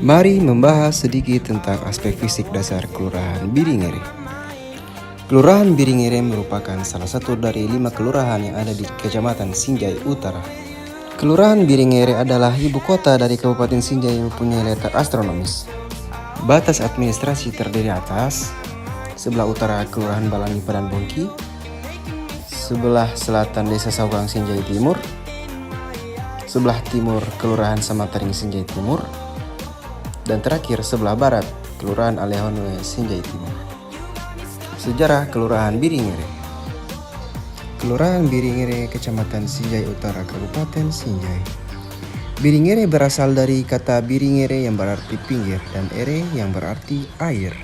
Mari membahas sedikit tentang aspek fisik dasar Kelurahan Biringere. Kelurahan Biringere merupakan salah satu dari 5 kelurahan yang ada di Kecamatan Sinjai Utara. Kelurahan Biringere adalah ibu kota dari Kabupaten Sinjai yang mempunyai letak astronomis. Batas administrasi terdiri atas sebelah utara Kelurahan Balangi Padan Bongki, sebelah selatan Desa Saukang Sinjai Timur, sebelah timur Kelurahan Samataring Sinjai Timur, dan terakhir sebelah barat Kelurahan Alehonwe Sinjai Timur. Sejarah Kelurahan Biringere. Kelurahan Biringere, Kecamatan Sinjai Utara, Kabupaten Sinjai. Biringere berasal dari kata Biringere yang berarti pinggir dan ere yang berarti air.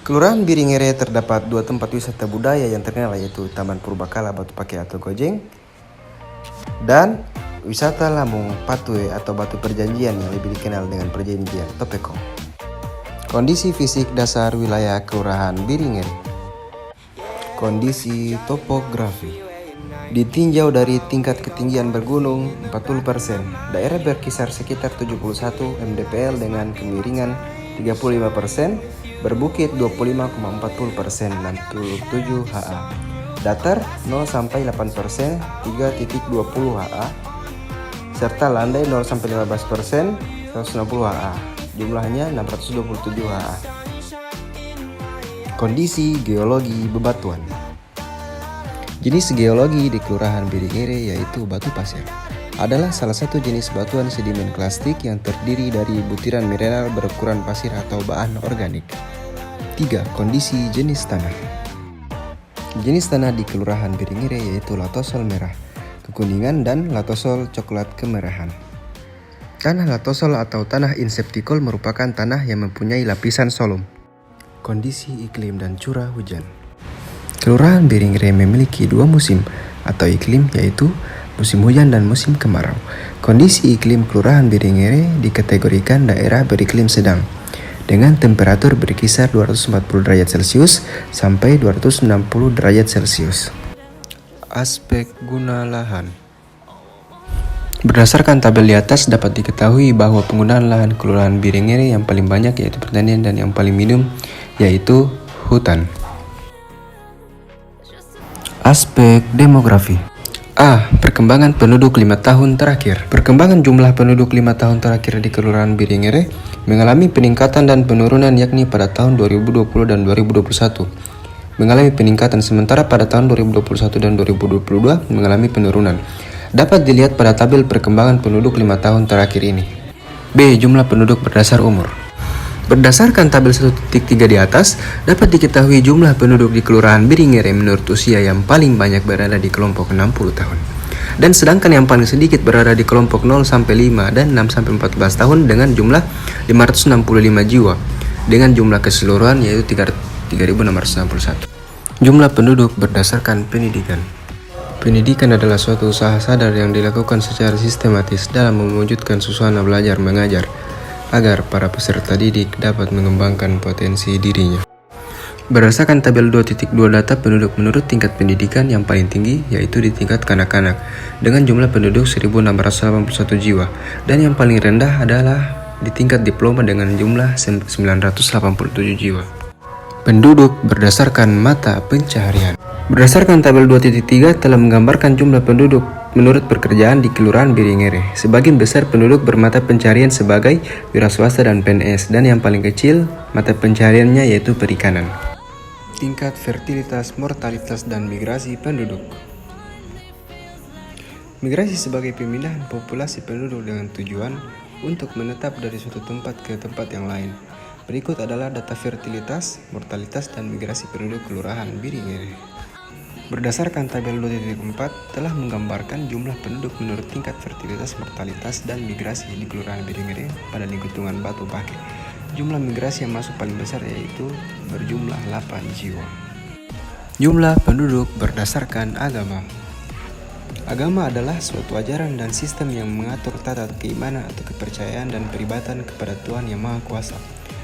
Kelurahan Biringere terdapat 2 tempat wisata budaya yang terkenal, yaitu Taman Purbakala Batu Pake atau Gojeng dan wisata Lambung Patue atau Batu Perjanjian yang lebih dikenal dengan Perjanjian Topeko. Kondisi fisik dasar wilayah Kelurahan Biringere. Kondisi topografi. Ditinjau dari tingkat ketinggian bergunung 40%, daerah berkisar sekitar 71 mdpl dengan kemiringan 35%, berbukit 25,40%, 67 ha. Datar 0-8%, 3,20 ha. Serta landai 0-15%, 160 ha. Jumlahnya 627 ha. Kondisi geologi bebatuan. Jenis geologi di Kelurahan Biringere yaitu batu pasir. Adalah salah satu jenis batuan sedimen klastik yang terdiri dari butiran mineral berukuran pasir atau bahan organik. 3. Kondisi jenis tanah. Jenis tanah di Kelurahan Biringere yaitu latosol merah, kekuningan, dan latosol coklat kemerahan. Tanah latosol atau tanah inseptikol merupakan tanah yang mempunyai lapisan solum. Kondisi iklim dan curah hujan. Kelurahan Biringere memiliki 2 musim atau iklim, yaitu musim hujan dan musim kemarau. Kondisi iklim Kelurahan Biringere dikategorikan daerah beriklim sedang dengan temperatur berkisar 240 derajat Celcius sampai 260 derajat Celcius. Aspek guna lahan. Berdasarkan tabel di atas dapat diketahui bahwa penggunaan lahan Kelurahan Biringere yang paling banyak yaitu pertanian dan yang paling minim yaitu hutan. Aspek demografi. A. Perkembangan penduduk 5 tahun terakhir. Perkembangan jumlah penduduk 5 tahun terakhir di Kelurahan Biringere mengalami peningkatan dan penurunan, yakni pada tahun 2020 dan 2021 mengalami peningkatan, sementara pada tahun 2021 dan 2022 mengalami penurunan. Dapat dilihat pada tabel perkembangan penduduk 5 tahun terakhir ini. B. Jumlah penduduk berdasar umur. Berdasarkan tabel 1.3 di atas, dapat diketahui jumlah penduduk di Kelurahan Biringere menurut usia yang paling banyak berada di kelompok 60 tahun. Dan sedangkan yang paling sedikit berada di kelompok 0-5 dan 6-14 tahun dengan jumlah 565 jiwa. Dengan jumlah keseluruhan yaitu 3.661. Jumlah penduduk berdasarkan pendidikan. Pendidikan adalah suatu usaha sadar yang dilakukan secara sistematis dalam mewujudkan suasana belajar mengajar agar para peserta didik dapat mengembangkan potensi dirinya. Berdasarkan tabel 2.2 data penduduk menurut tingkat pendidikan yang paling tinggi yaitu di tingkat kanak-kanak dengan jumlah penduduk 1.681 jiwa, dan yang paling rendah adalah di tingkat diploma dengan jumlah 987 jiwa. Penduduk berdasarkan mata pencaharian. Berdasarkan tabel 2.3 telah menggambarkan jumlah penduduk menurut pekerjaan di Kelurahan Biringere. Sebagian besar penduduk bermata pencarian sebagai wira swasta dan PNS, dan yang paling kecil mata pencariannya yaitu perikanan. Tingkat fertilitas, mortalitas, dan migrasi penduduk. Migrasi sebagai pemindahan populasi penduduk dengan tujuan untuk menetap dari suatu tempat ke tempat yang lain. Berikut adalah data fertilitas, mortalitas, dan migrasi penduduk Kelurahan Biringere. Berdasarkan tabel 2.4 telah menggambarkan jumlah penduduk menurut tingkat fertilitas, mortalitas, dan migrasi di Kelurahan Biringere pada lingkungan Batu Pake. Jumlah migrasi yang masuk paling besar yaitu berjumlah 8 jiwa. Jumlah penduduk berdasarkan agama. Agama adalah suatu ajaran dan sistem yang mengatur tata keimanan atau kepercayaan dan peribadatan kepada Tuhan Yang Maha Kuasa,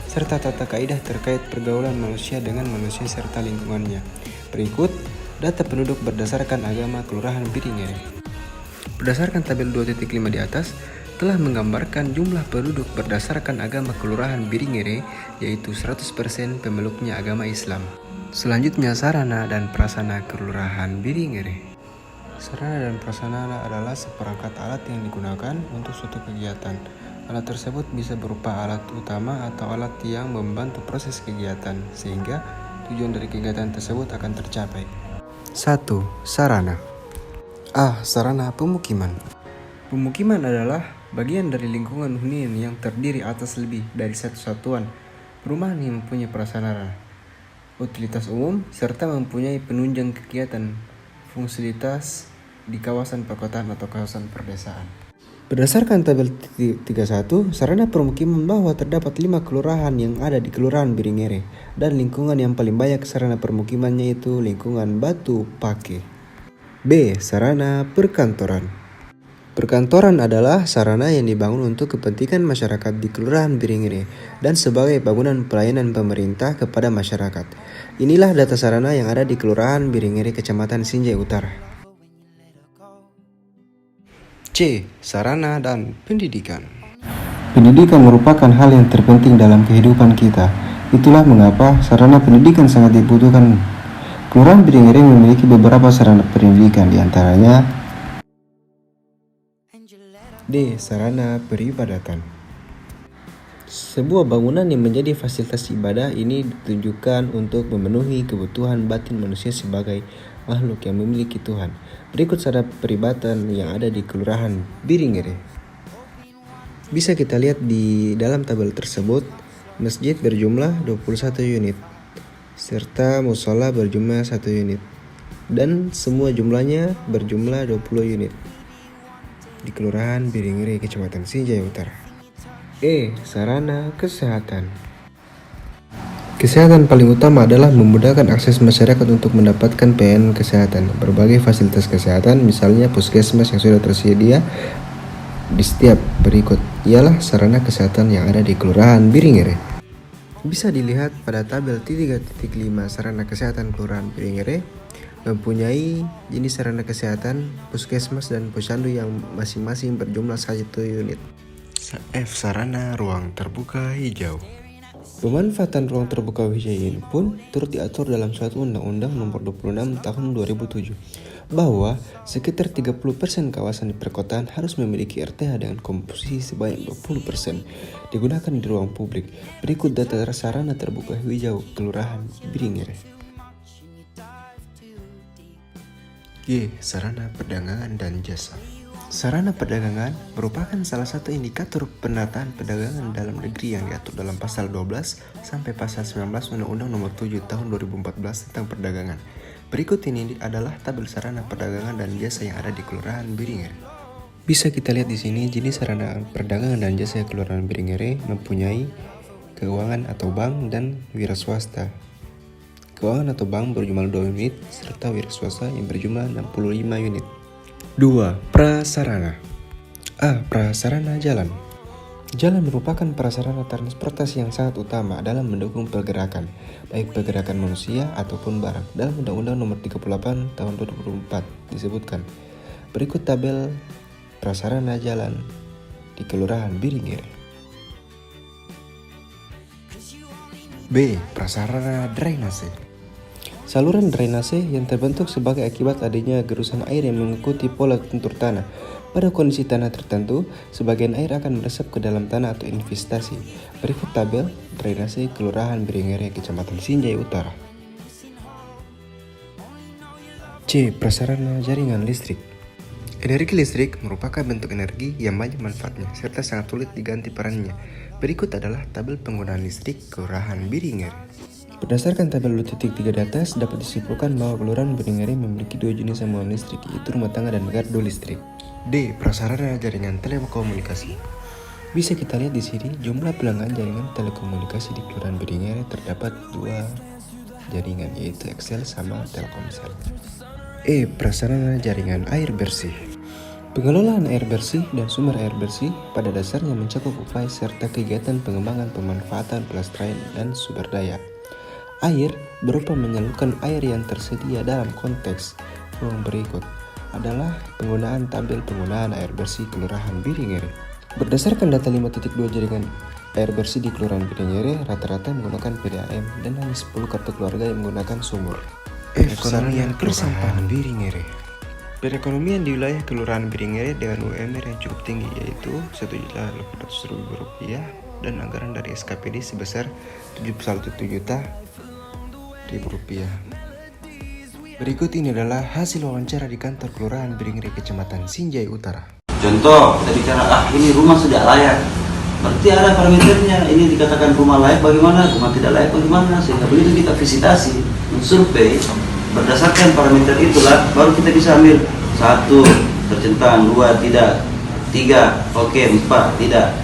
serta tata kaidah terkait pergaulan manusia dengan manusia serta lingkungannya. Berikut data penduduk berdasarkan agama Kelurahan Biringere. Berdasarkan tabel 2.5 di atas, telah menggambarkan jumlah penduduk berdasarkan agama Kelurahan Biringere, yaitu 100% pemeluknya agama Islam. Selanjutnya, sarana dan prasarana Kelurahan Biringere. Sarana dan prasarana adalah seperangkat alat yang digunakan untuk suatu kegiatan. Alat tersebut bisa berupa alat utama atau alat yang membantu proses kegiatan, sehingga tujuan dari kegiatan tersebut akan tercapai. 1. Sarana. A. Sarana pemukiman. Pemukiman adalah bagian dari lingkungan hunian yang terdiri atas lebih dari satu satuan perumahan yang mempunyai prasarana, utilitas umum, serta mempunyai penunjang kegiatan fungsionalitas di kawasan perkotaan atau kawasan perdesaan. Berdasarkan tabel 31, sarana permukiman bahwa terdapat 5 kelurahan yang ada di Kelurahan Biringere, dan lingkungan yang paling banyak sarana permukimannya itu lingkungan Batu Pake. B. Sarana perkantoran. Perkantoran adalah sarana yang dibangun untuk kepentingan masyarakat di Kelurahan Biringere dan sebagai bangunan pelayanan pemerintah kepada masyarakat. Inilah data sarana yang ada di Kelurahan Biringere, Kecamatan Sinjai Utara. C. Sarana dan pendidikan. Pendidikan merupakan hal yang terpenting dalam kehidupan kita. Itulah mengapa sarana pendidikan sangat dibutuhkan. Kelurahan Biringere memiliki beberapa sarana pendidikan, diantaranya D. Sarana peribadatan. Sebuah bangunan yang menjadi fasilitas ibadah ini ditujukan untuk memenuhi kebutuhan batin manusia sebagai makhluk yang memiliki Tuhan. Berikut sarana peribadatan yang ada di Kelurahan Biringere. Bisa kita lihat di dalam tabel tersebut, masjid berjumlah 21 unit, serta musola berjumlah 1 unit, dan semua jumlahnya berjumlah 20 unit di Kelurahan Biringere, Kecamatan Sinjai Utara. E. Sarana kesehatan. Kesehatan paling utama adalah memudahkan akses masyarakat untuk mendapatkan pelayanan kesehatan. Berbagai fasilitas kesehatan, misalnya puskesmas yang sudah tersedia di setiap berikut, ialah sarana kesehatan yang ada di Kelurahan Biringere. Bisa dilihat pada tabel 3.5 sarana kesehatan Kelurahan Biringere mempunyai jenis sarana kesehatan, puskesmas dan posyandu yang masing-masing berjumlah 1 unit. F. Sarana ruang terbuka hijau. Pemanfaatan ruang terbuka hijau ini pun turut diatur dalam suatu Undang-Undang Nomor 26 Tahun 2007 bahwa sekitar 30% kawasan di perkotaan harus memiliki RTH dengan komposisi sebanyak 20% digunakan di ruang publik. Berikut data sarana terbuka hijau Kelurahan Biringere. G. Sarana perdagangan dan jasa. Sarana perdagangan merupakan salah satu indikator penataan perdagangan dalam negeri yang diatur dalam pasal 12 sampai pasal 19 Undang-Undang Nomor 7 Tahun 2014 tentang perdagangan. Berikut ini adalah tabel sarana perdagangan dan jasa yang ada di Kelurahan Biringere. Bisa kita lihat di sini jenis sarana perdagangan dan jasa Kelurahan Biringere mempunyai keuangan atau bank dan wira swasta. Keuangan atau bank berjumlah 2 unit, serta wira swasta yang berjumlah 65 unit. 2. Prasarana. A. Prasarana jalan. Jalan merupakan prasarana transportasi yang sangat utama dalam mendukung pergerakan, baik pergerakan manusia ataupun barang. Dalam Undang-Undang Nomor 38 Tahun 2004 disebutkan. Berikut tabel prasarana jalan di Kelurahan Biringere. B. Prasarana drainase. Saluran drainase yang terbentuk sebagai akibat adanya gerusan air yang mengikuti pola kontur tanah. Pada kondisi tanah tertentu, sebagian air akan meresap ke dalam tanah atau investasi. Berikut tabel drainase Kelurahan Biringere, Kecamatan Sinjai Utara. C. Prasarana jaringan listrik. Energi listrik merupakan bentuk energi yang banyak manfaatnya serta sangat sulit diganti perannya. Berikut adalah tabel penggunaan listrik Kelurahan Biringere. Berdasarkan tabel 2.3 di atas, dapat disimpulkan bahwa Kelurahan Biringere memiliki 2 jenis sambungan listrik, yaitu rumah tangga dan gardu listrik. D. Prasarana jaringan telekomunikasi. Bisa kita lihat di sini, jumlah pelanggan jaringan telekomunikasi di Kelurahan Biringere terdapat 2 jaringan, yaitu XL sama Telkomsel. E. Prasarana jaringan air bersih. Pengelolaan air bersih dan sumber air bersih pada dasarnya mencakup upaya serta kegiatan pengembangan pemanfaatan pelestarian dan sumber daya air berupa menyalurkan air yang tersedia dalam konteks ruang berikut adalah penggunaan tabel penggunaan air bersih Kelurahan Biringere. Berdasarkan data 5.2 jaringan air bersih di Kelurahan Bidengere, rata-rata menggunakan PDAM dan hanya 10 kartu keluarga yang menggunakan sumur. Perekonomian Kelurahan Biringere. Perekonomian di wilayah Kelurahan Biringere dengan UMR yang cukup tinggi, yaitu Rp1.800.000 dan anggaran dari SKPD sebesar Rp71 juta. Berikut ini adalah hasil wawancara di kantor Kelurahan Biringere, Kecamatan Sinjai Utara. Contoh, kita bicara, ini rumah sudah layak. Berarti ada parameternya, ini dikatakan rumah layak bagaimana, rumah tidak layak bagaimana. Sehingga begitu kita visitasi, mensurvei, berdasarkan parameter itulah, baru kita bisa ambil 1, tercentang, 2, tidak, 3, oke, 4, tidak.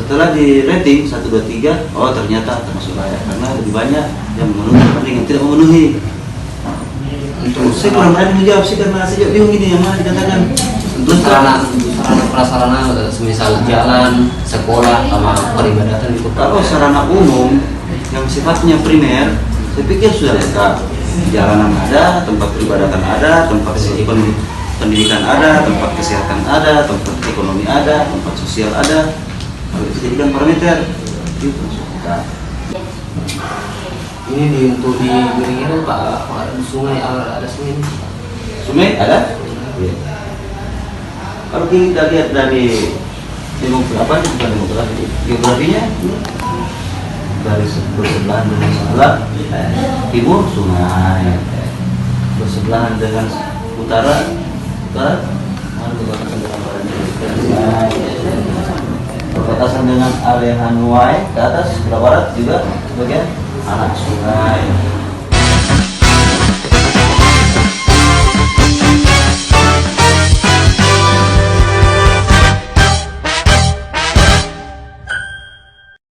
Setelah di rating 1, 2, 3, oh ternyata termasuk layak. Karena lebih banyak yang memenuhi dibanding yang tidak memenuhi. Saya kurang berani menjawab sih, karena saya bingung ini yang mana dikatakan. Untuk sarana prasarana, semisal jalan, sekolah, sama peribadatan itu. Kalau sarana umum yang sifatnya primer, saya pikir sudah lengkap. Jalanan ada, tempat peribadatan ada, tempat pendidikan ada, tempat kesehatan ada, tempat ekonomi ada, tempat sosial ada. Kalau itu jadikan parameter, itu sudah. Ini untuk di Biringere Pak, sungai ada sungai. Sungai ada? Iya. Kalau kita lihat dari geografinya, dari bersebelahan dengan sebelah timur sungai, bersebelahan dengan utara perbatasan dengan area Hanoi ke atas ke barat juga sebagian anak sungai.